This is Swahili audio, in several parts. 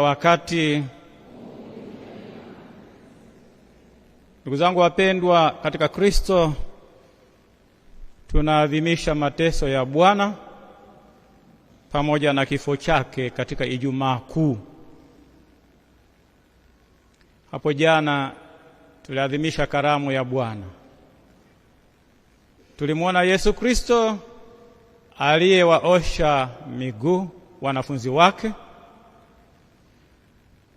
Wakati ndugu zangu wapendwa katika Kristo, tunaadhimisha mateso ya Bwana pamoja na kifo chake katika Ijumaa Kuu. Hapo jana tuliadhimisha karamu ya Bwana. Tulimwona Yesu Kristo aliyewaosha miguu wanafunzi wake.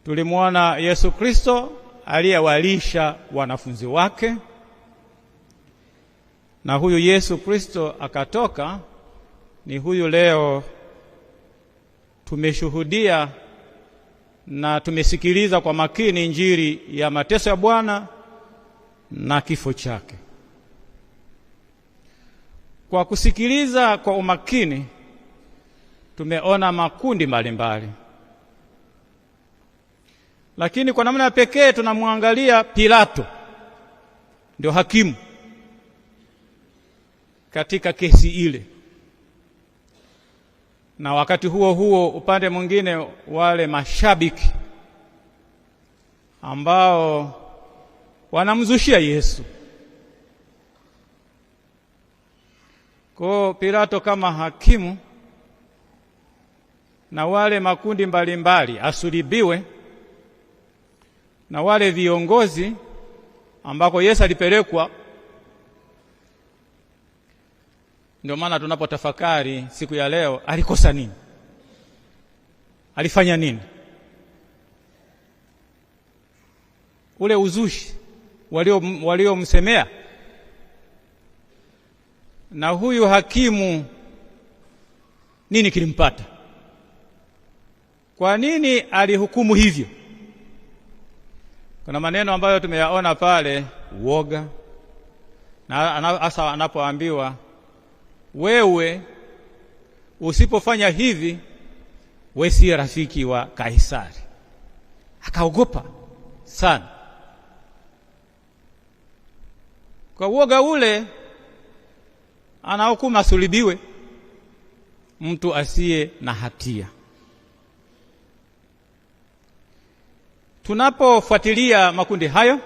Tulimwona Yesu Kristo aliyewalisha wanafunzi wake. Na huyu Yesu Kristo akatoka, ni huyu leo tumeshuhudia na tumesikiliza kwa makini Injili ya mateso ya Bwana na kifo chake. Kwa kusikiliza kwa umakini, tumeona makundi mbalimbali. Lakini kwa namna ya pekee tunamwangalia Pilato, ndio hakimu katika kesi ile. Na wakati huo huo upande mwingine wale mashabiki ambao wanamzushia Yesu. Kwa Pilato kama hakimu na wale makundi mbalimbali asulubiwe, na wale viongozi ambako Yesu alipelekwa. Ndio maana tunapotafakari siku ya leo, alikosa nini? Alifanya nini? Ule uzushi waliomsemea, na huyu hakimu nini kilimpata? Kwa nini alihukumu hivyo? Kuna maneno ambayo tumeyaona pale, uoga, na hasa anapoambiwa wewe usipofanya hivi wewe si rafiki wa Kaisari. Akaogopa sana. Kwa uoga ule anahukumu asulubiwe mtu asiye na hatia. Tunapofuatilia makundi hayo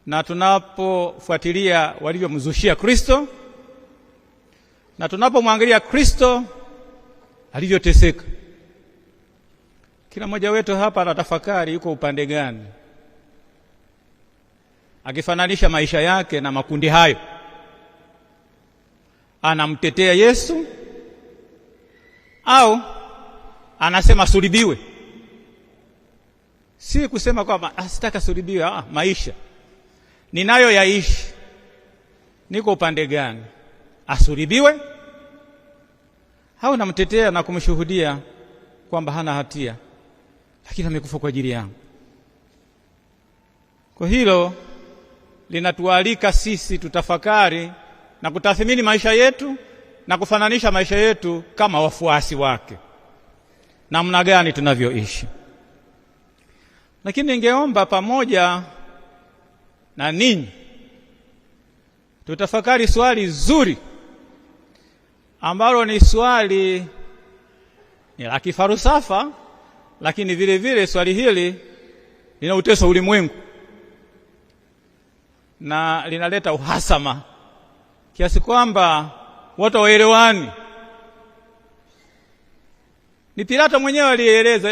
na tunapofuatilia walivyomzushia Kristo na tunapomwangalia Kristo alivyoteseka, kila mmoja wetu hapa anatafakari yuko upande gani, akifananisha maisha yake na makundi hayo. Anamtetea Yesu au anasema sulubiwe? Si kusema kwamba asitaka sulubiwe, maisha ninayo yaishi, niko upande gani? Asulubiwe au namtetea na kumshuhudia kwamba hana hatia lakini amekufa kwa ajili yangu? Kwa hilo linatualika sisi tutafakari na kutathmini maisha yetu na kufananisha maisha yetu kama wafuasi wake, namna gani tunavyoishi. Lakini ningeomba pamoja na ninyi tutafakari swali zuri ambalo ni swali ni la kifarusafa, lakini vile vile swali hili linautesa ulimwengu na linaleta uhasama kiasi kwamba watu waelewani. Ni Pilato mwenyewe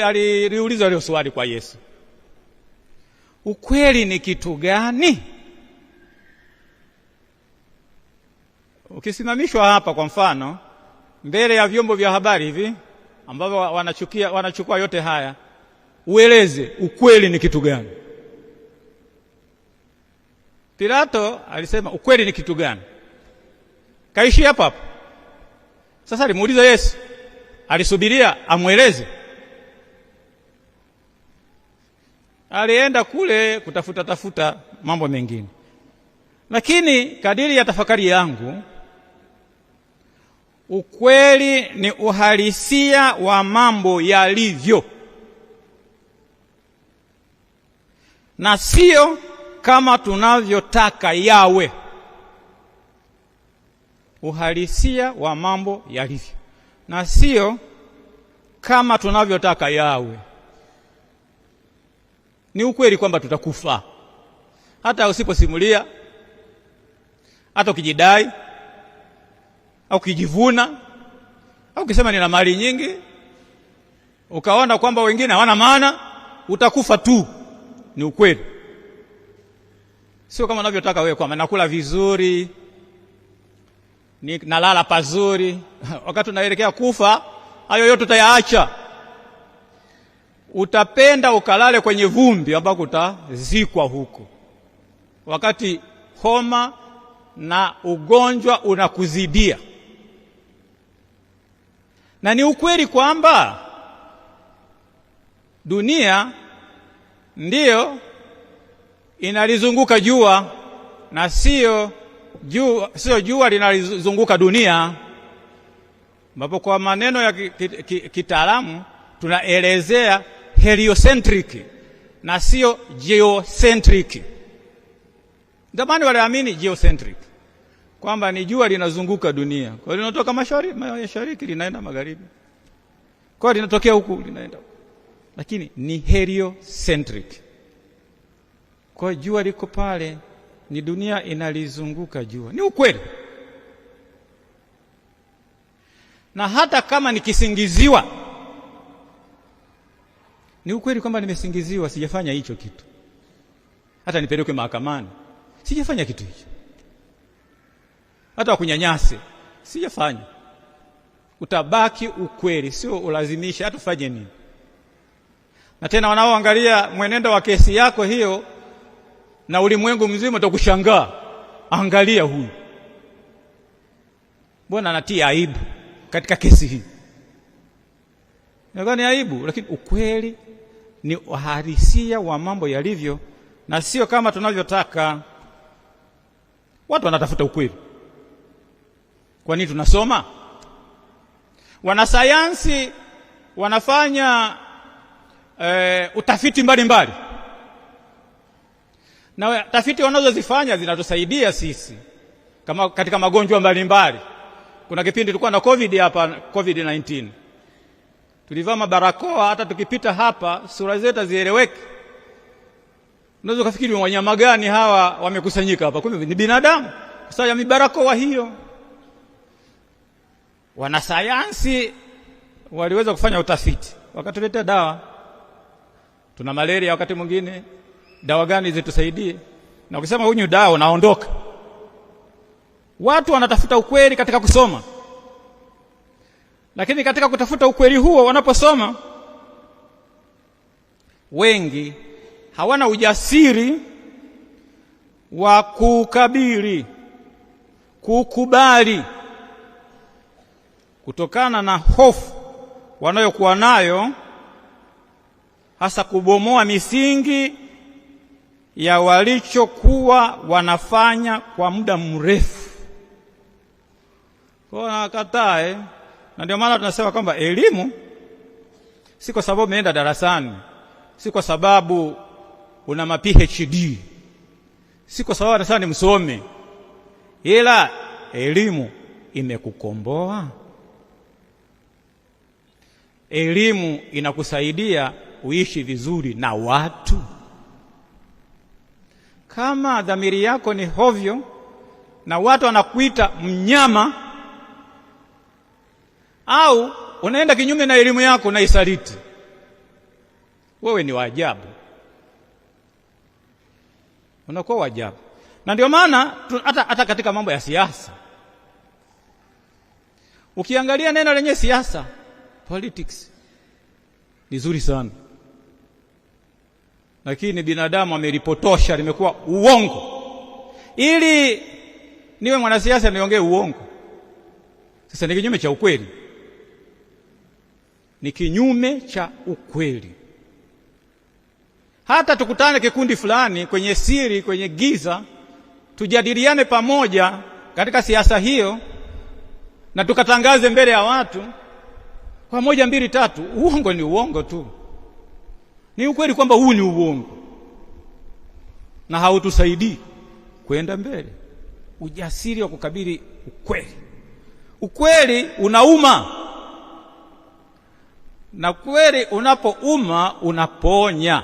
aliuliza ile swali kwa Yesu. Ukweli ni kitu gani? Ukisimamishwa hapa kwa mfano mbele ya vyombo vya habari hivi ambavyo wanachukua yote haya, ueleze ukweli ni kitu gani? Pilato alisema ukweli ni kitu gani? Kaishi hapa. Sasa alimuuliza Yesu, alisubiria amweleze? Alienda kule kutafuta mambo mengine. Lakini kadiri ya tafakari yangu, ukweli ni uhalisia wa mambo yalivyo, na sio kama tunavyotaka yawe. Uhalisia wa mambo yalivyo, na sio kama tunavyotaka yawe. Ni ukweli kwamba tutakufa. Hata usiposimulia, hata ukijidai, au ukijivuna, au ukisema nina mali nyingi, ukaona kwamba wengine hawana maana, utakufa tu. Ni ukweli. Sio kama unavyotaka wewe kwamba nakula vizuri, nalala pazuri. Wakati unaelekea kufa, hayo yote utayaacha. Utapenda ukalale kwenye vumbi ambako utazikwa huko, wakati homa na ugonjwa unakuzidia. Na ni ukweli kwamba dunia ndiyo inalizunguka jua na sio jua linalizunguka dunia, ambapo kwa maneno ya kitaalamu tunaelezea heliocentric na sio geocentric. Zamani waliamini geocentric, kwamba ni jua linazunguka dunia. Kwa hiyo linatoka mashariki linaenda magharibi, kwa hiyo linatokea huku linaenda huku. Lakini ni heliocentric. Kwa hiyo jua liko pale, ni dunia inalizunguka jua. Ni ukweli. Na hata kama nikisingiziwa, ni ukweli kwamba nimesingiziwa, sijafanya hicho kitu. Hata nipelekwe mahakamani, sijafanya kitu hicho. Hata wakunyanyase, sijafanya. Utabaki ukweli, sio ulazimisha hata ufanye nini. Na tena wanaoangalia mwenendo wa kesi yako hiyo na ulimwengu mzima utakushangaa. Angalia huyu, mbona anatia aibu katika kesi hii? Ni aibu, lakini ukweli ni uhalisia wa mambo yalivyo, na sio kama tunavyotaka. Watu wanatafuta ukweli. Kwa nini tunasoma? Wanasayansi wanafanya utafiti mbalimbali, na tafiti wanazozifanya zinatusaidia sisi kama katika magonjwa mbalimbali. Kuna kipindi tulikuwa na COVID-19. Tulivaa mabarakoa, hata tukipita hapa sura zetu zieleweke. Unaweza kufikiri wanyama gani hawa wamekusanyika hapa, kumbe ni binadamu. Sasa ya mibarakoa hiyo. Wanasayansi waliweza kufanya utafiti, wakatuletea dawa. Tuna malaria wakati mwingine, dawa gani zitusaidie? Na ukisema hunywe dawa unaondoka. Watu wanatafuta ukweli katika kusoma. Lakini katika kutafuta ukweli huo wanaposoma, wengi hawana ujasiri wa kukubali, kutokana na hofu wanayokuwa nayo, hasa kubomoa misingi ya walichokuwa wanafanya kwa muda mrefu. Kwa nakatae. Na ndio maana tunasema kwamba elimu si kwa sababu umeenda darasani, si kwa sababu una ma PhD, si kwa sababu darasani ni msomi, ila elimu imekukomboa. Elimu inakusaidia uishi vizuri na watu. Kama dhamiri yako ni hovyo na watu wanakuita mnyama, au unaenda kinyume na elimu yako na isaliti, wewe ni waajabu. Unakuwa waajabu. Na ndio maana hata katika mambo ya siasa, ukiangalia neno lenye siasa, politics, ni zuri sana, lakini binadamu amelipotosha, limekuwa uongo. Ili niwe mwanasiasa niongee uongo, sasa ni kinyume cha ukweli. Ni kinyume cha ukweli. Hata tukutane kikundi fulani kwenye siri, kwenye giza, tujadiliane pamoja katika siasa hiyo, na tukatangaze mbele ya watu kwa 1, 2, 3, uongo ni uongo tu. Ni ukweli kwamba huu ni uongo, na hautusaidii kwenda mbele. Ujasiri wa kukabili ukweli. Ukweli unauma. Na kweli unapouma unaponya,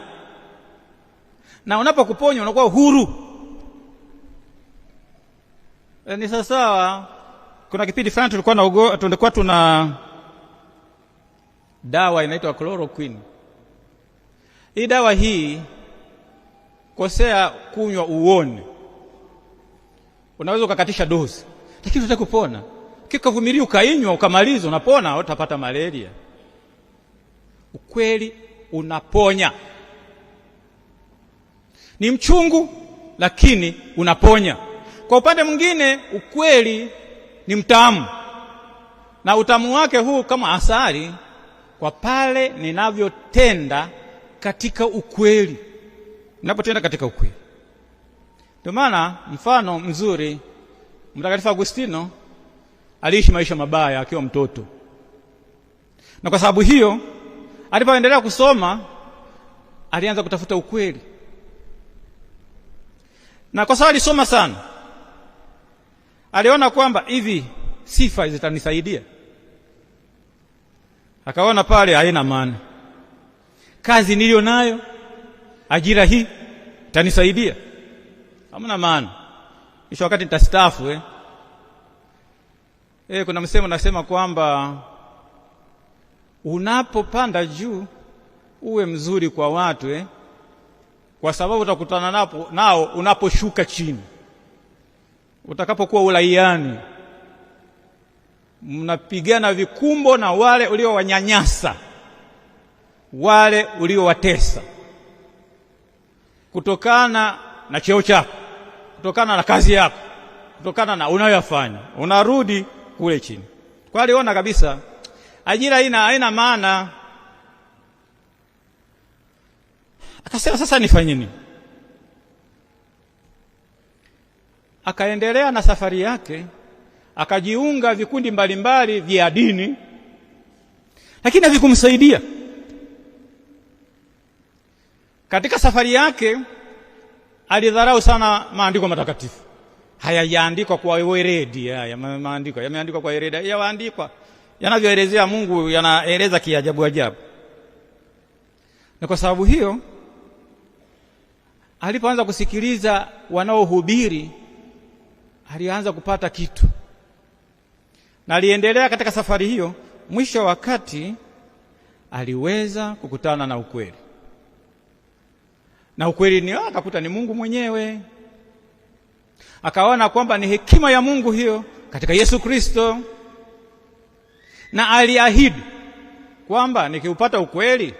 na unapokuponya unakuwa huru. Ni sawa. Kuna kipindi fulani tulikuwa tuna dawa inaitwa chloroquine. Hii dawa hii kosea kunywa uone, unaweza ukakatisha dozi, lakini unataka kupona. Kikavumilia ukainywa ukamaliza, unapona, utapata malaria. Ukweli unaponya. Ni mchungu lakini unaponya. Kwa upande mwingine ukweli ni mtamu, na utamu wake huu kama asali kwa pale ninavyotenda katika ukweli. Ninapotenda katika ukweli. Ndio maana mfano mzuri, Mtakatifu Agustino aliishi maisha mabaya akiwa mtoto, na kwa sababu hiyo alipoendelea kusoma alianza kutafuta ukweli, na kwa sababu alisoma sana aliona kwamba hivi sifa zitanisaidia. Akaona pale haina maana, kazi niliyo nayo, ajira hii itanisaidia, hamna maana, kisha wakati nitastaafu kuna msemo nasema kwamba unapopanda juu uwe mzuri kwa watu kwa sababu utakutana nao unaposhuka chini. Utakapokuwa ulaiani, mnapigana vikumbo na wale uliowanyanyasa, wale uliowatesa, kutokana na cheo chako, kutokana na kazi yako, kutokana na unayofanya, unarudi kule chini. Kwa aliona kabisa ajira haina maana. Akasema sasa nifanye nini? Akaendelea na safari yake, akajiunga vikundi mbalimbali vya dini, lakini havikumsaidia. Katika safari yake alidharau sana maandiko matakatifu. Hayajaandikwa kwa weledi, maandiko yameandikwa kwa weledi, yaandikwa yanavyoelezea Mungu, yanaeleza kiajabu ajabu. Na kwa sababu hiyo alipoanza kusikiliza wanaohubiri alianza kupata kitu, na aliendelea katika safari hiyo. Mwisho wakati aliweza kukutana na ukweli, na ukweli ni akakuta ni Mungu mwenyewe. Akaona kwamba ni hekima ya Mungu hiyo katika Yesu Kristo, na aliahidi kwamba nikiupata ukweli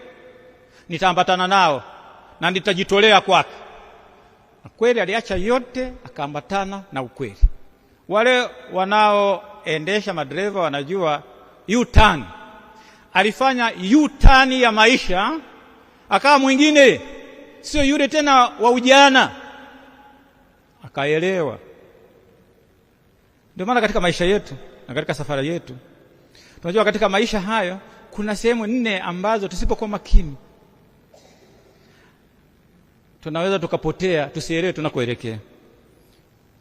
nitaambatana nao na nitajitolea kwake. Na kweli aliacha yote akaambatana na ukweli. Wale wanaoendesha madereva wanajua U-turn. Alifanya U-turn ya maisha, akawa mwingine, sio yule tena wa ujana. Akaelewa. Ndio maana katika maisha yetu na katika safari yetu tunajua katika maisha hayo kuna sehemu 4 ambazo tusipokuwa makini tunaweza tukapotea, tusielewe tunakoelekea.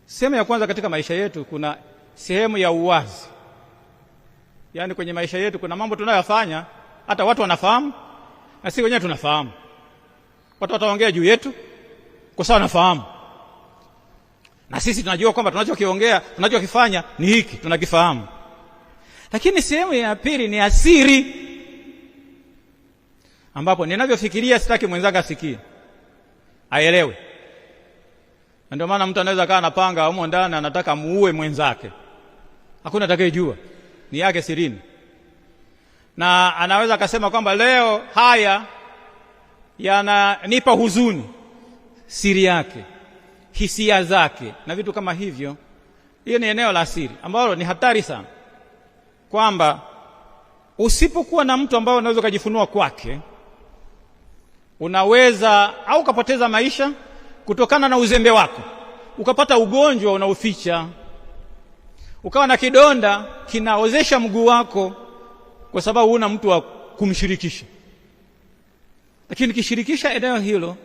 Sehemu ya kwanza katika maisha yetu, kuna sehemu ya uwazi. Yaani kwenye maisha yetu kuna mambo tunayofanya hata watu wanafahamu na sisi wenyewe tunafahamu. Watu wataongea juu yetu kwa sababu wanafahamu, na sisi tunajua kwamba tunachokiongea, tunachokifanya ni hiki, tunakifahamu. Lakini sehemu ya pili ni asiri, ambapo ninavyofikiria sitaki mwenzangu asikie, aelewe. Ndio maana mtu anaweza kaa anapanga humo ndani anataka muue mwenzake, hakuna atakayejua, ni yake sirini. Na anaweza akasema kwamba leo haya yananipa huzuni, siri yake, hisia zake na vitu kama hivyo. Hiyo ni eneo la siri ambalo ni hatari sana, kwamba usipokuwa na mtu ambao unaweza kujifunua kwake, unaweza au ukapoteza maisha kutokana na uzembe wako, ukapata ugonjwa unaoficha, ukawa na kidonda kinaozesha mguu wako kwa sababu huna mtu wa kumshirikisha. Lakini kishirikisha eneo hilo,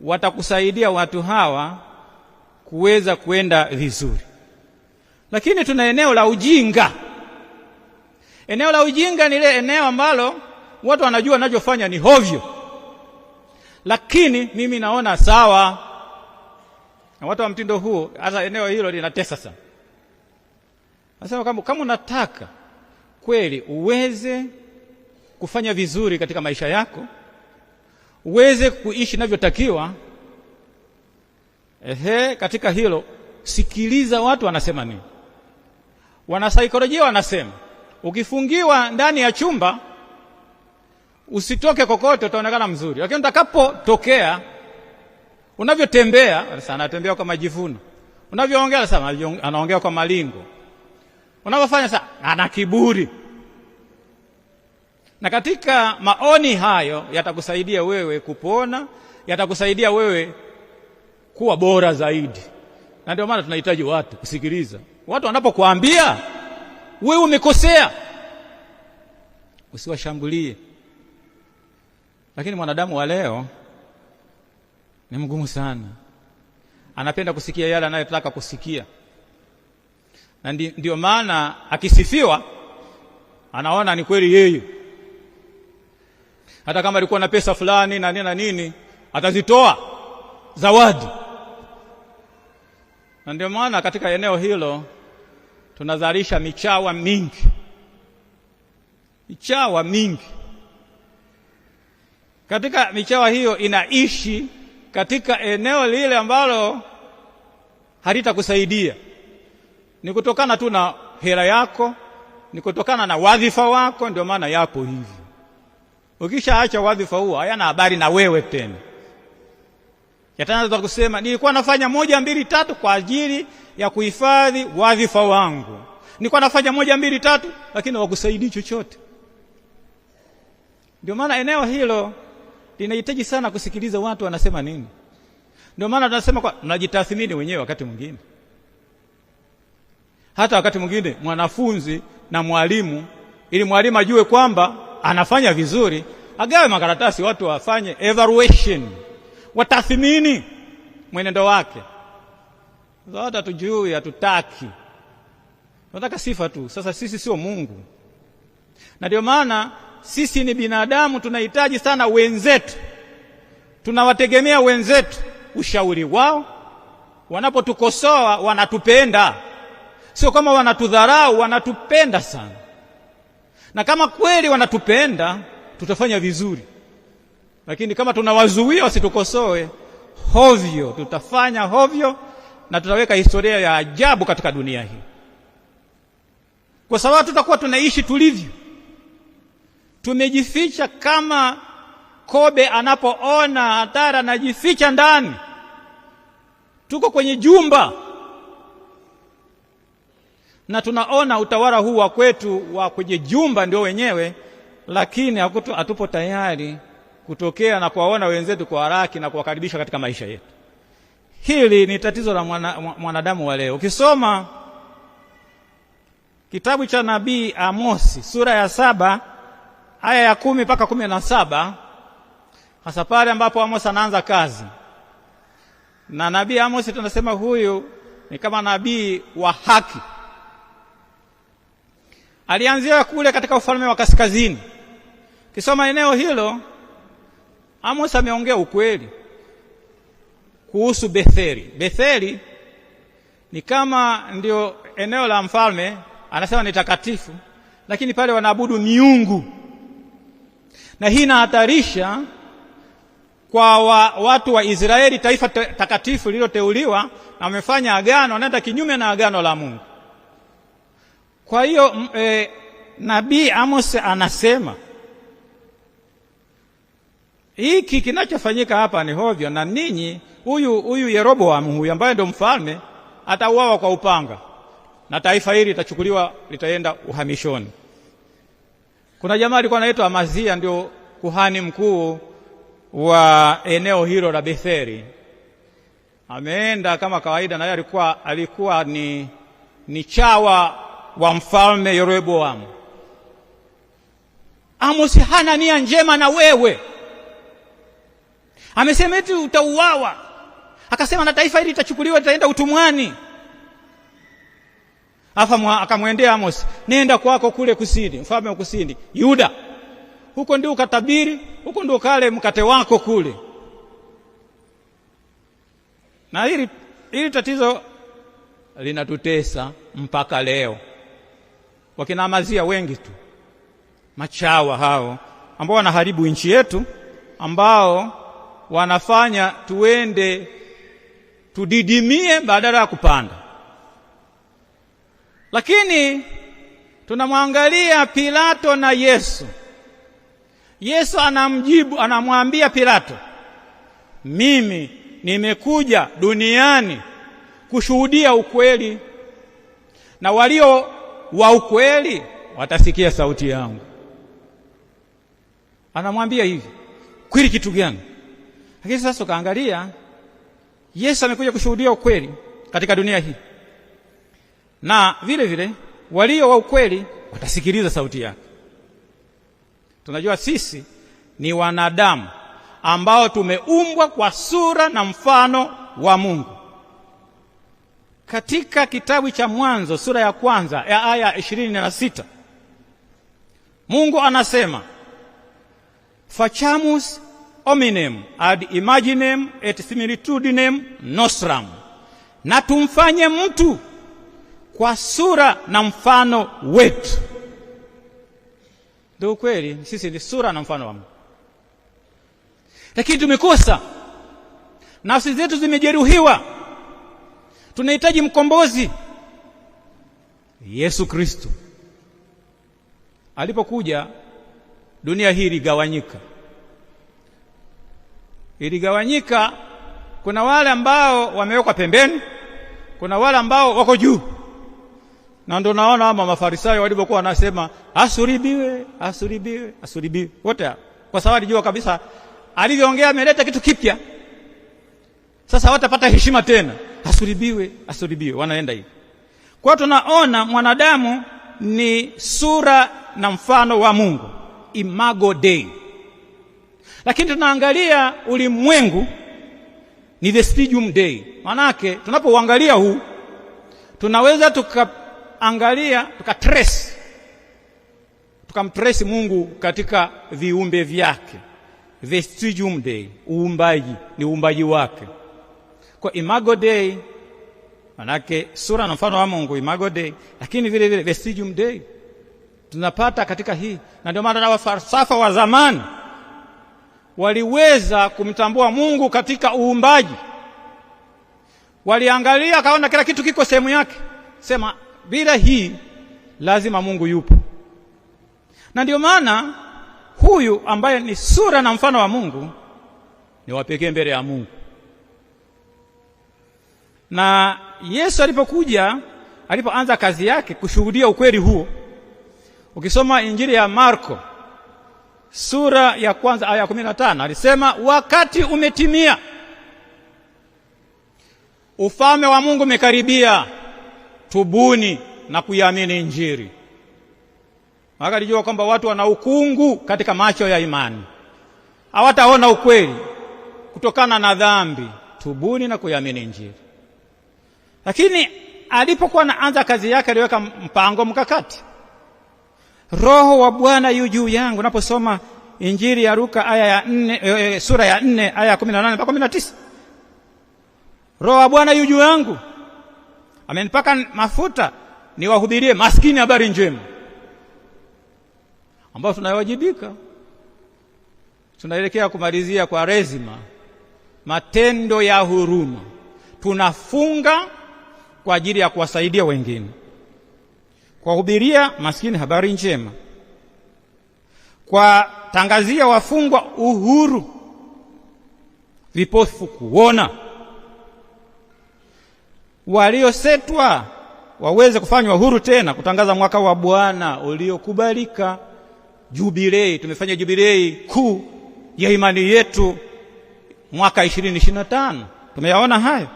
watakusaidia watu hawa kuweza kwenda vizuri. Lakini tuna eneo la ujinga. Eneo la ujinga ni ile eneo ambalo watu wanajua ninachofanya ni hovyo, lakini mimi naona sawa. Na watu wa mtindo huu, hata eneo hilo linatesa sana. Nasema kama unataka kweli uweze kufanya vizuri katika maisha yako, uweze kuishi inavyotakiwa, katika hilo sikiliza watu wanasema nini. Wanasaikolojia wanasema ukifungiwa ndani ya chumba usitoke kokote, utaonekana mzuri, lakini utakapotokea, unavyotembea sana, anatembea kwa majivuno, unavyoongea sana anaongea kwa malingo, unavyofanya sana ana kiburi. Na katika maoni hayo yatakusaidia wewe kupona, yatakusaidia wewe kuwa bora zaidi. Na ndio maana tunahitaji watu kusikiliza. Watu wanapokuambia wewe umekosea, usiwashambulie. Lakini mwanadamu wa leo ni mgumu sana. Anapenda kusikia yale anayotaka kusikia. Na ndio maana akisifiwa anaona ni kweli yeye. Hata kama alikuwa na pesa fulani na nini atazitoa zawadi. Na ndio maana katika eneo hilo tunazalisha michawa mingi. Michawa mingi. Katika michawa hiyo inaishi katika eneo lile ambalo halitakusaidia. Ni kutokana tu na hela yako, ni kutokana na wadhifa wako, ndio maana yako hivi. Ukishaacha wadhifa huo, hayana habari na wewe tena. Yataanza kusema nilikuwa nafanya 1 2 3 kwa ajili ya kuhifadhi wadhifa wangu. Nilikuwa nafanya 1 2 3 lakini hawakusaidii chochote. Ndio maana eneo hilo linahitaji sana kusikiliza watu wanasema nini. Ndio maana tunasema kwa tunajitathmini wenyewe wakati mwingine. Hata wakati mwingine mwanafunzi na mwalimu, ili mwalimu ajue kwamba anafanya vizuri, agawe makaratasi watu wafanye evaluation, watathmini mwenendo wake. Zote tujui, hatutaki. Tunataka sifa tu. Sasa sisi sio Mungu. Na ndio maana sisi ni binadamu, tunahitaji sana wenzetu. Tunawategemea wenzetu, ushauri wao. Wanapotukosoa wanatupenda. Sio kama wanatudharau, wanatupenda sana. Na kama kweli wanatupenda, tutafanya vizuri. Lakini kama tunawazuia wasitukosoe hovyo, tutafanya hovyo na tutaweka historia ya ajabu katika dunia hii. Kwa sababu tutakuwa tunaishi tulivyo. Tumejificha kama kobe anapoona hatari anajificha ndani. Tuko kwenye jumba. Na tunaona utawala huu wa kwetu wa kwenye jumba ndio wenyewe, lakini hatupo tayari kutokea na kuwaona wenzetu kwa haraka na kuwakaribisha katika maisha yetu. Hili ni tatizo la mwanadamu wa leo. Ukisoma kitabu cha nabii Amosi sura ya 7 aya ya 10 mpaka 17, hasa pale ambapo Amosi anaanza kazi. Na nabii Amosi tunasema huyu ni kama nabii wa haki. Alianzia kule katika ufalme wa kaskazini. Kisoma eneo hilo, Amos ameongea ukweli kuhusu Betheli. Betheli ni kama ndio eneo la mfalme, anasema ni takatifu, lakini pale wanaabudu miungu. Na hii inahatarisha kwa watu wa Israeli, taifa takatifu lililoteuliwa, na wamefanya agano, wanaenda kinyume na agano la Mungu. Kwa hiyo nabii Amos anasema hiki kinachofanyika hapa ni hovyo, na ninyi huyu Yeroboamu huyu ambaye ndio mfalme atauawa kwa upanga, na taifa hili litachukuliwa litaenda uhamishoni. Kuna jamaa alikuwa anaitwa Amazia, ndio kuhani mkuu wa eneo hilo la Betheli. Ameenda kama kawaida, na yeye alikuwa ni chawa wa mfalme Yeroboamu. Amos hana nia njema na wewe. Amesema eti utauawa. Akasema na taifa hili litachukuliwa litaenda utumwani. Akamwendea Amos, nenda kwako kule kusini, mfalme wa kusini, Yuda. huko ndio ukatabiri, huko ndio kale mkate wako kule. Na hili tatizo linatutesa mpaka leo. Wakina Amazia wengi tu, machawa hao ambao wanaharibu nchi yetu, ambao wanafanya tuende tudidimie badala ya kupanda. Lakini tunamwangalia Pilato na Yesu. Yesu anamjibu, anamwambia Pilato, mimi nimekuja duniani kushuhudia ukweli, na walio wa ukweli watasikia sauti yangu. Anamwambia hivi, kweli kitu gani? Lakini sasa kaangalia, Yesu amekuja kushuhudia ukweli katika dunia hii, na vile vile walio wa ukweli watasikiliza sauti yake. Tunajua sisi ni wanadamu ambao tumeumbwa kwa sura na mfano wa Mungu. Katika kitabu cha Mwanzo sura ya kwanza ya aya 26, Mungu anasema, faciamus hominem ad imaginem et similitudinem nostram, na tumfanye mtu kwa sura na mfano wetu. Ndio kweli, sisi ni sura na mfano wa Mungu, lakini tumekosa. Nafsi zetu zimejeruhiwa, tunahitaji mkombozi. Yesu Kristo alipokuja, dunia hii iligawanyika. Kuna wale ambao wamewekwa pembeni, kuna wale ambao wako juu. Na ndio naona ama Mafarisayo walipokuwa wanasema asuribiwe, asuribiwe, asuribiwe, wote kwa sababu alijua kabisa alivyoongea ameleta kitu kipya. Sasa watapata heshima tena, asuribiwe, asuribiwe, wanaenda hivi. Kwa tunaona mwanadamu ni sura na mfano wa Mungu, imago Dei. Lakini tunaangalia ulimwengu ni vestigium Dei. Manake tunapouangalia huu, tunaweza tukaangalia tukamtrace Mungu katika viumbe vyake. Vestigium Dei, uumbaji, ni uumbaji wake. Kwa imago Dei, manake sura na mfano wa Mungu, imago Dei. Lakini vile vile vestigium Dei tunapata katika hii. Na ndio maana wafalsafa wa zamani waliweza kumtambua Mungu katika uumbaji. Waliangalia, kaona kila kitu kiko sehemu yake, sema bila hii lazima Mungu yupo. Na ndio maana huyu ambaye ni sura na mfano wa Mungu ni wa pekee mbele ya Mungu. Na Yesu alipoanza kazi yake kushuhudia ukweli huo, ukisoma Injili ya Marko sura ya kwanza aya 15, alisema wakati umetimia, ufalme wa Mungu umekaribia, tubuni na kuiamini Injili. Maka alijua kwamba watu wana ukungu katika macho ya imani, hawataona ukweli kutokana na dhambi. Tubuni na kuiamini Injili. Lakini alipokuwa anaanza kazi yake, aliweka mpango mkakati. Roho wa Bwana yu juu yangu. Unaposoma Injili ya Luka sura ya 4 aya 18 mpaka 19, Roho wa Bwana yu juu yangu, amenipaka mafuta niwahubirie maskini habari njema, ambao tunayowajibika. Tunaelekea kumalizia kwa rezima, matendo ya huruma. Tunafunga kwa ajili ya kuwasaidia wengine, kuwahubiria maskini habari njema, kwa tangazia wafungwa uhuru, vipofu kuona, waliosetwa waweze kufanywa huru tena, kutangaza mwaka wa Bwana uliokubalika. Jubilei, tumefanya jubilei kuu ya imani yetu mwaka 2025. Tumeyaona hayo.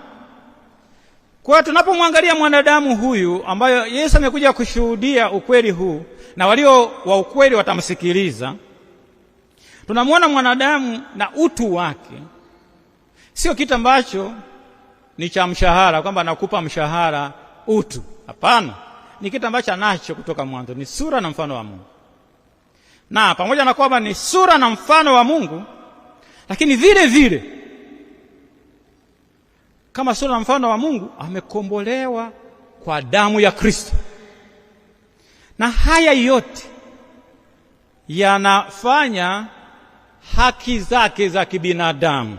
Kwa tunapomwangalia mwanadamu huyu ambayo Yesu amekuja kushuhudia ukweli huu, na walio wa ukweli watamsikiliza, tunamwona mwanadamu na utu wake sio kitu ambacho ni cha mshahara, kwamba anakupa mshahara utu. Hapana, ni kitu ambacho anacho kutoka mwanzo, ni sura na mfano wa Mungu. Na pamoja na kwamba ni sura na mfano wa Mungu, lakini vile vile kama sura na mfano wa Mungu amekombolewa kwa damu ya Kristo. Na haya yote yanafanya haki zake za kibinadamu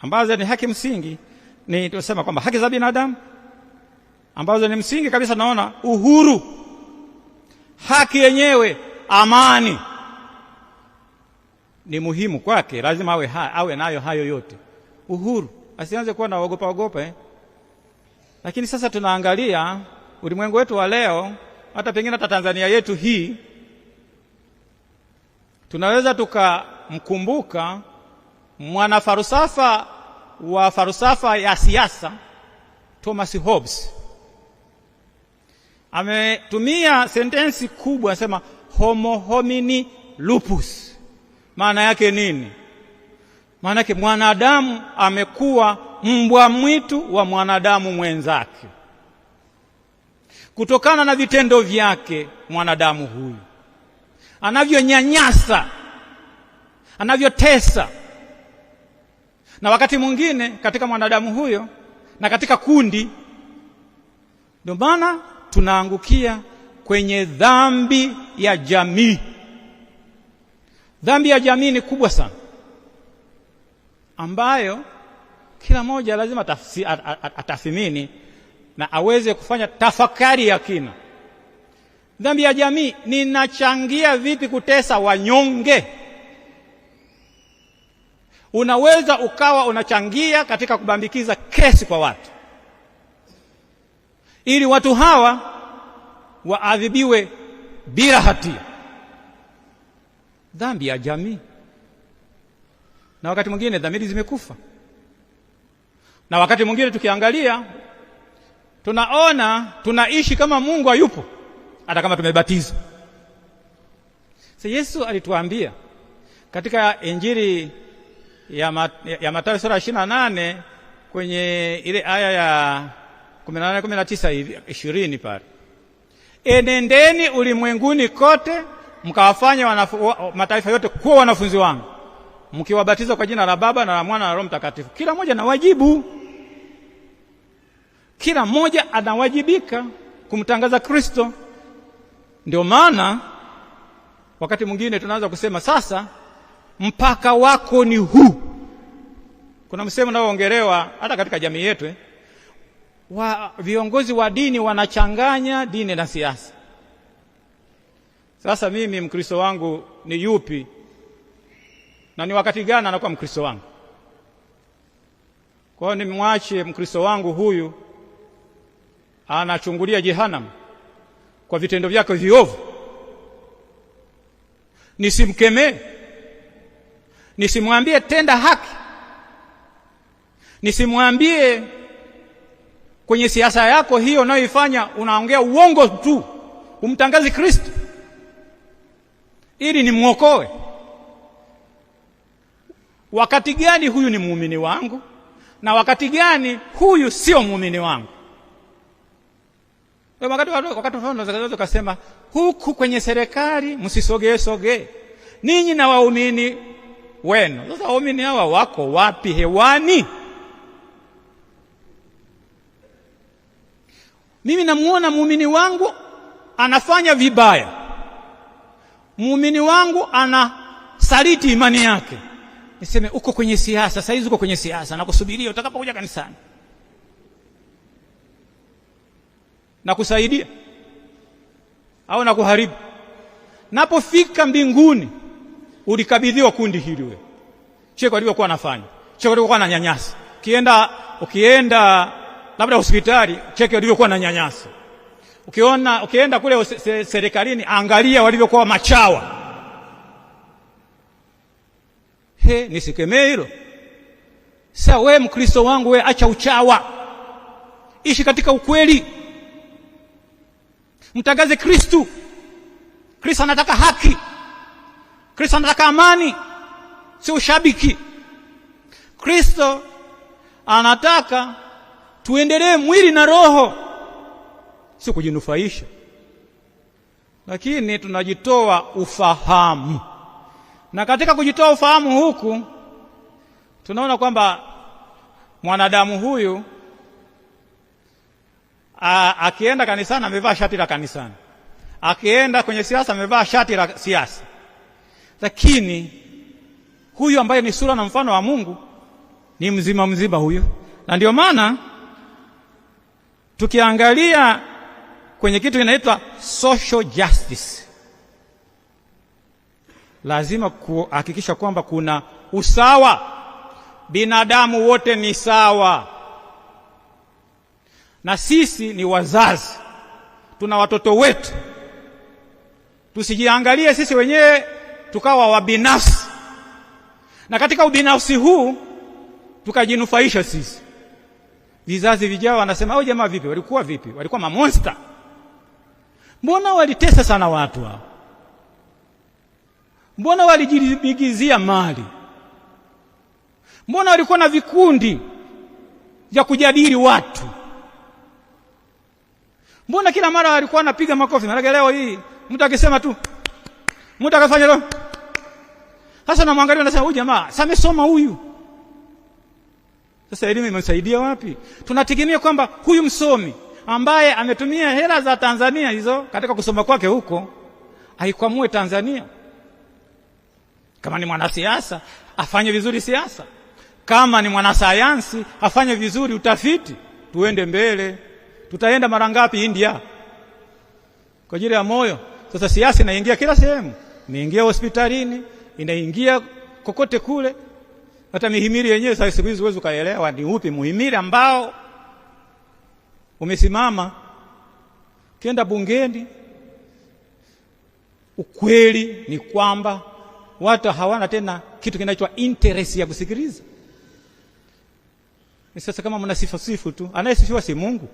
ambazo ni haki msingi, ni tunasema kwamba haki za binadamu ambazo ni msingi kabisa. Naona uhuru, haki yenyewe, amani ni muhimu kwake, lazima awe nayo hayo yote. Uhuru, asianze kuwa na ogopa. Lakini sasa tunaangalia ulimwengu wetu wa leo, hata pengine hata Tanzania yetu hii, tunaweza tukamkumbuka mwanafalsafa wa falsafa ya siasa Thomas Hobbes. Ametumia sentensi kubwa, anasema homo homini lupus. Maana yake nini? Maana yake mwanadamu amekuwa mbwa mwitu wa mwanadamu mwenzake. Kutokana na vitendo vyake mwanadamu huyu, anavyonyanyasa, anavyotesa, na wakati mwingine katika mwanadamu huyo na katika kundi, ndio maana tunaangukia kwenye dhambi ya jamii. Dhambi ya jamii ni kubwa sana, ambayo kila mmoja lazima atathmini na aweze kufanya tafakari ya kina. Dhambi ya jamii, ninachangia vipi kutesa wanyonge? Unaweza ukawa unachangia katika kubambikiza kesi kwa watu, ili watu hawa waadhibiwe bila hatia. Dhambi ya jamii. Na wakati mwingine dhamiri zimekufa. Na wakati mwingine tukiangalia, tunaona tunaishi kama Mungu hayupo, hata kama tumebatizwa. Sasa Yesu alituambia katika Injili ya Mathayo sura 28 kwenye ile aya ya 18, 19 hivi 20 pale, enendeni ulimwenguni kote mkawafanya mataifa yote kuwa wanafunzi wangu, mkiwabatiza kwa jina la Baba na la Mwana na Roho Mtakatifu. Kila mmoja na wajibu, kila mmoja anawajibika kumtangaza Kristo. Ndio maana wakati mwingine tunaanza kusema sasa mpaka wako ni huu. Kuna msemo unaoongelewa hata katika jamii yetu, viongozi wa dini wanachanganya dini na siasa. Sasa mimi Mkristo wangu ni yupi na ni wakati gani anakuwa Mkristo wangu? Kwa hiyo nimwache Mkristo wangu huyu anachungulia jehanamu kwa vitendo vyake viovu? Nisimkemee? Nisimwambie tenda haki? Nisimwambie kwenye siasa yako hiyo unayoifanya unaongea uongo tu, umtangazi Kristo ili nimuokoe? Wakati gani huyu ni muumini wangu na wakati gani huyu sio muumini wangu? Wakati unaweza kusema huku kwenye serikali msisogee ninyi na waumini wenu. Sasa waumini hawa wako wapi hewani? Mimi namuona muumini wangu anafanya vibaya, muumini wangu anasaliti imani yake, niseme uko kwenye siasa, sasa hizi uko kwenye siasa, nakusubiria utakapokuja kanisani na kusaidia au na kuharibu? Napofika mbinguni ulikabidhiwa kundi hili wewe, cheko alivyokuwa anafanya, cheko alivyokuwa ananyanyasa. Ukienda labda hospitali, cheko alivyokuwa ananyanyasa. Ukienda kule serikalini, angalia walivyokuwa machawa. Nisikemee hilo? Sasa wewe Mkristo wangu, wewe acha uchawa, ishi katika ukweli, mtangaze Kristo. Kristo anataka haki, Kristo anataka amani, si ushabiki. Kristo anataka tuendelee mwili na roho, si kujinufaisha. lakini tunajitoa ufahamu. Na katika kujitoa ufahamu huku tunaona kwamba mwanadamu huyu akienda kanisani amevaa shati la kanisani, akienda kwenye siasa amevaa shati la siasa, lakini huyu ambaye ni sura na mfano wa Mungu ni mzima mzima huyu. Na ndio maana tukiangalia kwenye kitu kinaitwa social justice, lazima kuhakikisha kwamba kuna usawa. Binadamu wote ni sawa, na sisi ni wazazi, tuna watoto wetu. Tusijiangalie sisi wenyewe tukawa wabinafsi, na katika ubinafsi huu tukajinufaisha sisi. Vizazi vijao wanasema, jamaa vipi, walikuwa vipi? Walikuwa mamonster. Mbona walitesa sana watu hao? Mbona walijibigizia mali? Mbona walikuwa na vikundi vya kujadili watu? Mbona kila mara walikuwa wanapiga makofi? Maana leo hii mtu akisema tu, mtu akafanya leo, sasa namwangalia nasema, huyu jamaa samesoma huyu. Sasa elimu imemsaidia wapi? Tunategemea kwamba huyu msomi ambaye ametumia hela za Tanzania hizo katika kusoma kwake huko aikwamue Tanzania. Kama ni mwanasiasa afanye vizuri siasa, kama ni mwanasayansi afanye vizuri utafiti, tuende mbele. Tutaenda mara ngapi India kwa ajili ya moyo? Sasa siasa inaingia kila sehemu, inaingia hospitalini, inaingia kokote kule. Hata mihimili yenyewe sasa siku hizi huwezi kaelewa ni upi muhimili ambao umesimama. Kienda bungeni, ukweli ni kwamba watu hawana tena kitu kinaitwa interest ya kusikiliza. Sasa kama mnasifu tu, anayesifiwa si Mungu.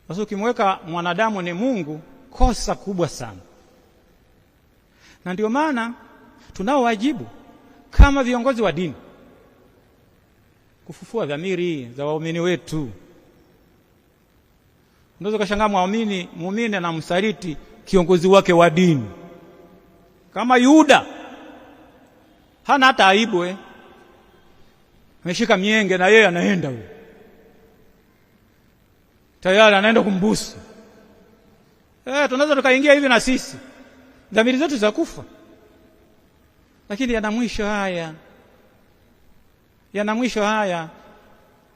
Sasa ukimweka mwanadamu ni Mungu, kosa kubwa sana. Na ndio maana tunao wajibu kama viongozi wa dini kufufua dhamiri za waumini wetu. Unaweza kushangaa muumini anamsaliti kiongozi wake wa dini. Kama Yuda hana hata aibu, ameshika mienge na yeye anaenda huyo. Tayari anaenda kumbusu. Tunaweza tukaingia hivi na sisi. Dhamiri zetu za kufa. Lakini yana mwisho haya. Yana mwisho haya.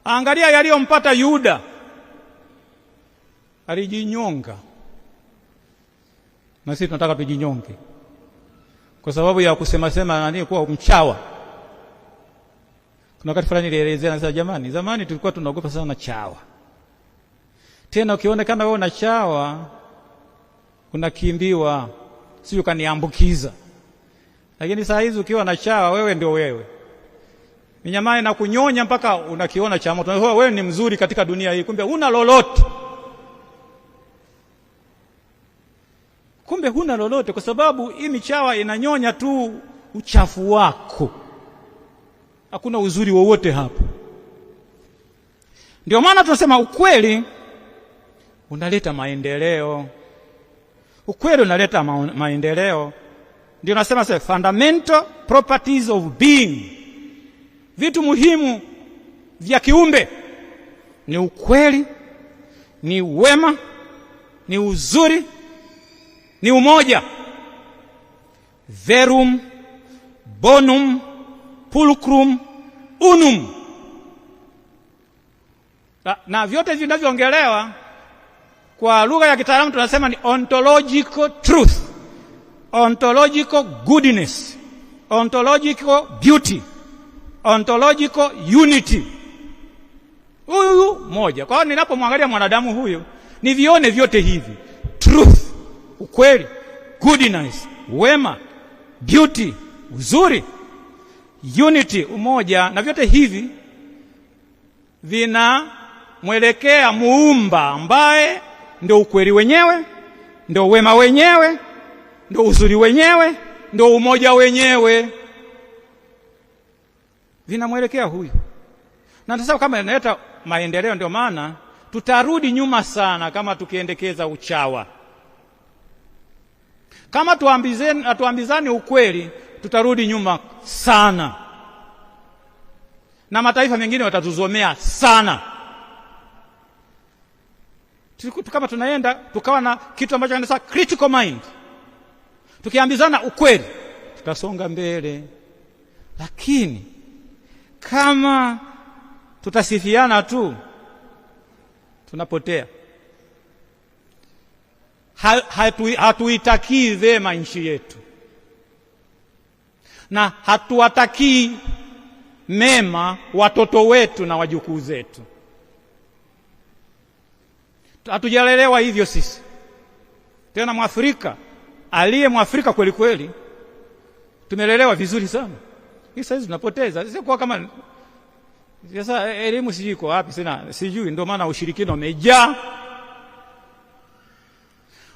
Angalia yaliyompata Yuda. Alijinyonga. Na sisi tunataka tujinyonge. Kwa sababu ya kusema nani kuwa mchawa. Kuna wakati fulani nilielezea na sasa, jamani, zamani tulikuwa tunaogopa sana chawa. Tena ukionekana wewe una chawa unakimbiwa, sio kaniambukiza. Lakini saa hizi ukiwa na chawa wewe ndio wewe. Minyama na kunyonya mpaka unakiona cha moto. Wewe ni mzuri katika dunia hii, kumbe huna lolote. Kumbe huna lolote kwa sababu hii michawa inanyonya tu uchafu wako. Hakuna uzuri wowote hapo. Ndio maana tunasema ukweli unaleta maendeleo. Ukweli unaleta maendeleo. Ndio nasema fundamental properties of being. Vitu muhimu vya kiumbe ni ukweli, ni wema, ni uzuri, ni umoja. Verum bonum pulcrum unum. Na vyote vinavyoongelewa kwa lugha ya kitaalamu tunasema ni ontological truth, ontological goodness, ontological beauty, ontological unity. Huyu moja. Kwa hiyo ninapomwangalia mwanadamu huyu nivione vyote hivi: truth, ukweli, goodness, wema, beauty, uzuri, unity, umoja. Na vyote hivi vina mwelekea muumba ambaye ndio ukweli wenyewe, ndio wema wenyewe, ndio uzuri wenyewe, ndio umoja wenyewe. Vinamwelekea huyu. Na sasa kama inaleta maendeleo, ndio maana tutarudi nyuma sana kama tukiendekeza uchawa. Kama tuambizani ukweli, tutarudi nyuma sana, na mataifa mengine watatuzomea sana. Kama tunaenda tukawa na kitu ambacho kinaitwa critical mind, tukiambizana ukweli, tutasonga mbele. Lakini kama tutasifiana tu, tunapotea. Hatuitakii vema nchi yetu, na hatuwatakii mema watoto wetu na wajukuu zetu. Hatujalelewa hivyo sisi. Tena Mwafrika aliye Mwafrika kweli kweli, tumelelewa vizuri sana. Sasa hizi tunapoteza. Sisi kwa kama sasa elimu sijui iko wapi, sijui, ndio maana ushirikina umejaa.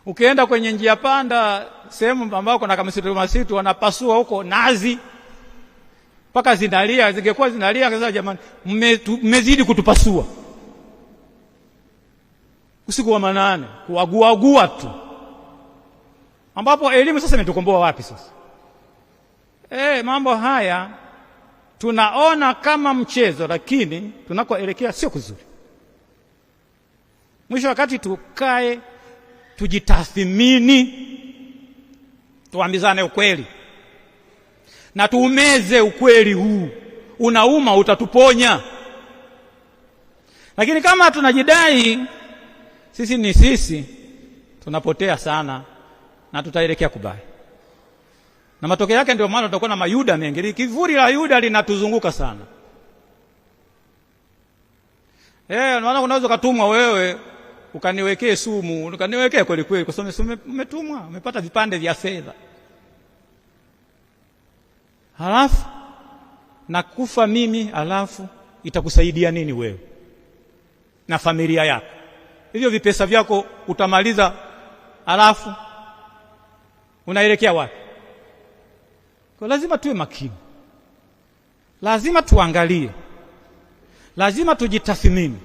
Ukienda kwenye njia panda, sehemu ambako kuna masitu wanapasua huko nazi mpaka zinalia. Zingekuwa zinalia sasa, jamani, mmezidi kutupasua. Usiku wa manane kuagua tu, ambapo elimu sasa imetukomboa wapi sasa? Mambo haya tunaona kama mchezo, lakini tunakoelekea sio kuzuri. Mwisho wakati tukae, tujitathmini, tuambizane ukweli na tuumeze ukweli huu. Unauma, utatuponya. Lakini kama tunajidai sisi ni sisi, tunapotea sana na tutaelekea kubaya. Na matokeo yake ndio maana tutakuwa na mayuda mengi. Kivuli la Yuda linatuzunguka sana. Unaona, unaweza kutumwa wewe ukaniwekee sumu, ukaniwekea kweli kweli, kwa sababu umetumwa, umepata vipande vya fedha. Halafu nakufa mimi, halafu itakusaidia nini wewe na familia yako? Hivyo vipesa vyako utamaliza, halafu unaelekea wapi? Kwa lazima tuwe makini, lazima tuangalie, lazima tujitathmini.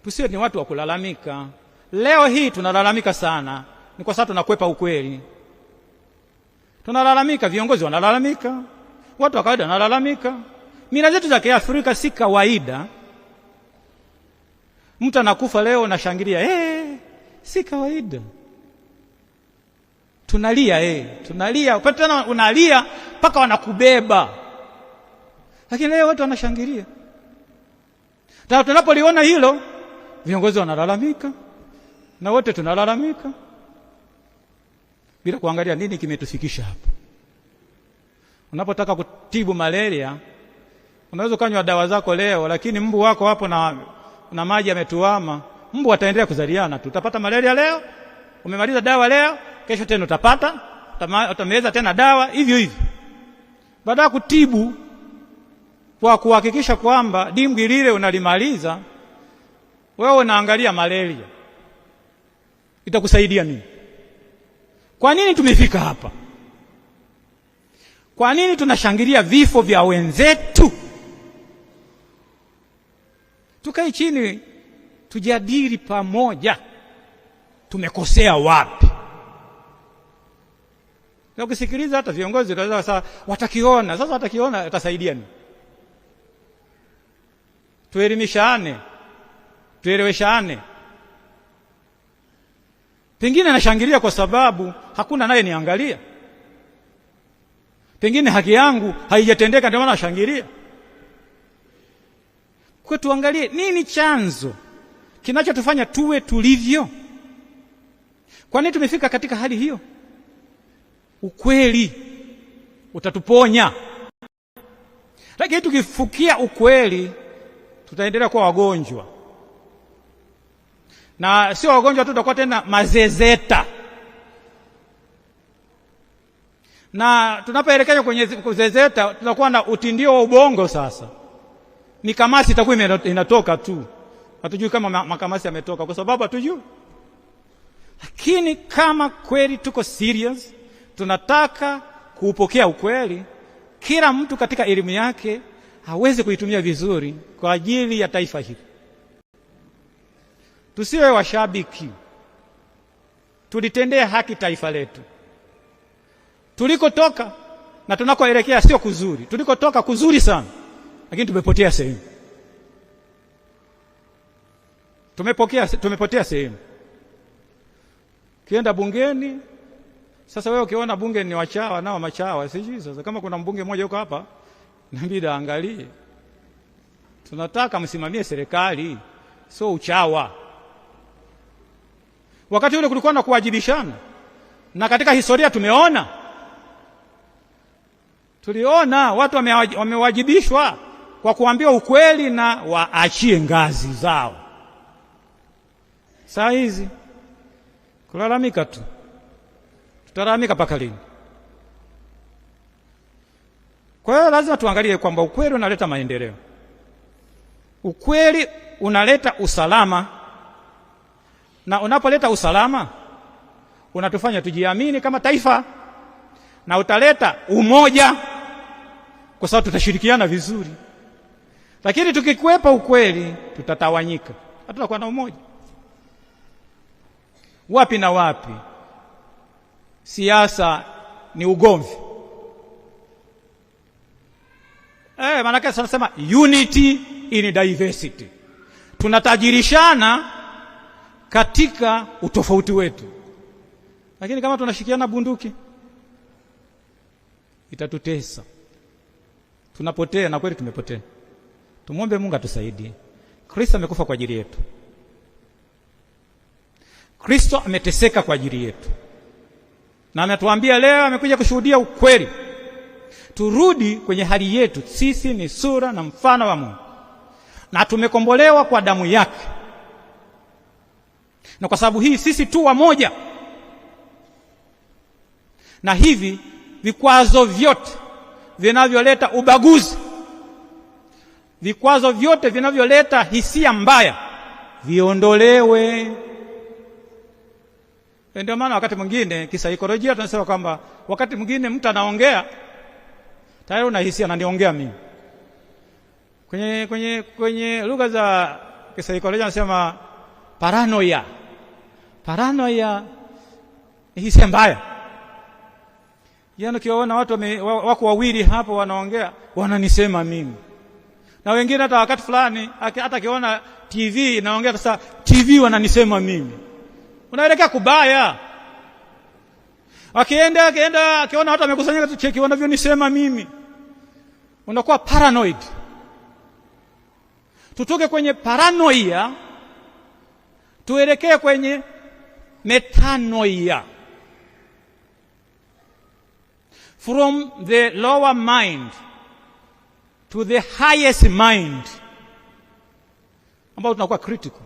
Tusiwe ni watu wa kulalamika. Leo hii tunalalamika sana, ni kwa sababu tunakwepa ukweli. Tunalalamika, viongozi wanalalamika, watu wa kawaida wanalalamika. Mila zetu za Kiafrika si kawaida. Mtu anakufa leo na shangilia, si kawaida. Tunalia, tena unalia mpaka wanakubeba. Lakini leo watu wanashangilia. Tunapoliona hilo, viongozi wanalalamika na wote tunalalamika, bila kuangalia nini kimetufikisha hapo. Unapotaka kutibu malaria, unaweza kunywa dawa zako leo, lakini mbu wako hapo na maji yametuama, mbu ataendelea kuzaliana tu. Utapata malaria leo, umemaliza dawa leo, kesho tena utameza tena dawa, hivyo hivyo. Baada ya kutibu kwa kuhakikisha kwamba dimbwi lile unalimaliza, wewe unaangalia malaria, itakusaidia nini? Kwa nini tumefika hapa? Kwa nini tunashangilia vifo vya wenzetu? Tukae chini, tujadili pamoja, tumekosea wapi? Na ukisikiliza hata viongozi wanaweza sasa watakiona itasaidia nini? Tuelimishane, tueleweshane. Pengine nashangilia kwa sababu hakuna naye niangalia. Pengine haki yangu haijatendeka, ndio maana nashangilia. Kwa tuangalie nini chanzo kinachotufanya tuwe tulivyo. Kwa nini tumefika katika hali hiyo? Ukweli utatuponya. Lakini tukifukia ukweli, tutaendelea kuwa wagonjwa. Na sio wagonjwa tu, tutakuwa tena mazezeta. Na tunapoelekea kwenye kuzezeta, tutakuwa na utindio wa ubongo sasa. Mikamasi itakuwa inatoka tu. Hatujui kama makamasi yametoka kwa sababu hatujui. Lakini kama kweli tuko serious, tunataka kuupokea ukweli, kila mtu katika elimu yake hawezi kuitumia vizuri kwa ajili ya taifa hili. Tusiwe washabiki. tulitendea haki taifa letu. Tulikotoka na tunakoelekea sio kuzuri. Tulikotoka kuzuri sana, lakini tumepotea sehemu. Tumepotea sehemu. Kienda bungeni, sasa wewe ukiona bunge ni wachawa nao machawa, sijui sasa kama kuna mbunge mmoja yuko hapa, inabidi angalie. Tunataka msimamie serikali, sio uchawa. Wakati ule kulikuwa na kuwajibishana. Na katika historia tuliona watu wamewajibishwa kwa kuambiwa ukweli na waachie ngazi zao. Saa hizi kulalamika tu. Tutalalamika mpaka lini? Kwa hiyo lazima tuangalie kwamba ukweli unaleta maendeleo. Ukweli unaleta usalama. Na unapoleta usalama, unatufanya tujiamini kama taifa, na utaleta umoja kwa sababu tutashirikiana vizuri. Lakini tukikwepa ukweli, tutatawanyika. Hatutakuwa na umoja. Wapi na wapi siasa ni ugomvi. Maana tunasema unity in diversity. Tunatajirishana katika utofauti wetu. Lakini kama tunashikiana bunduki, itatutesa. Tunapotea, na kweli tumepotea. Tumuombe Mungu atusaidie. Kristo amekufa kwa ajili yetu. Kristo ameteseka kwa ajili yetu. Na ametuambia leo, amekuja kushuhudia ukweli. Turudi kwenye hali yetu. Sisi ni sura na mfano wa Mungu. Na tumekombolewa kwa damu yake. Na kwa sababu hii sisi tu wamoja. Na hivi vikwazo vyote vinavyoleta ubaguzi, vikwazo vyote vinavyoleta hisia mbaya, viondolewe. Ndio maana wakati mwingine kisaikolojia tunasema kwamba wakati mwingine mtu anaongea tayari una hisia ananiongea mimi. Kwenye lugha za kisaikolojia anasema paranoia. Paranoia ni hisia mbaya. Yaani ukiwaona watu wako wawili hapo wanaongea, wananisema mimi. Na wengine hata wakati fulani hata kiona TV inaongea, sasa TV wananisema mimi. Unaelekea kubaya. Akienda akiona watu wamekusanyika tu, cheki wanavyonisema mimi. Unakuwa paranoid. Tutoke kwenye paranoia tuelekee kwenye metanoia. From the lower mind to the highest mind, ambao tunakuwa critical.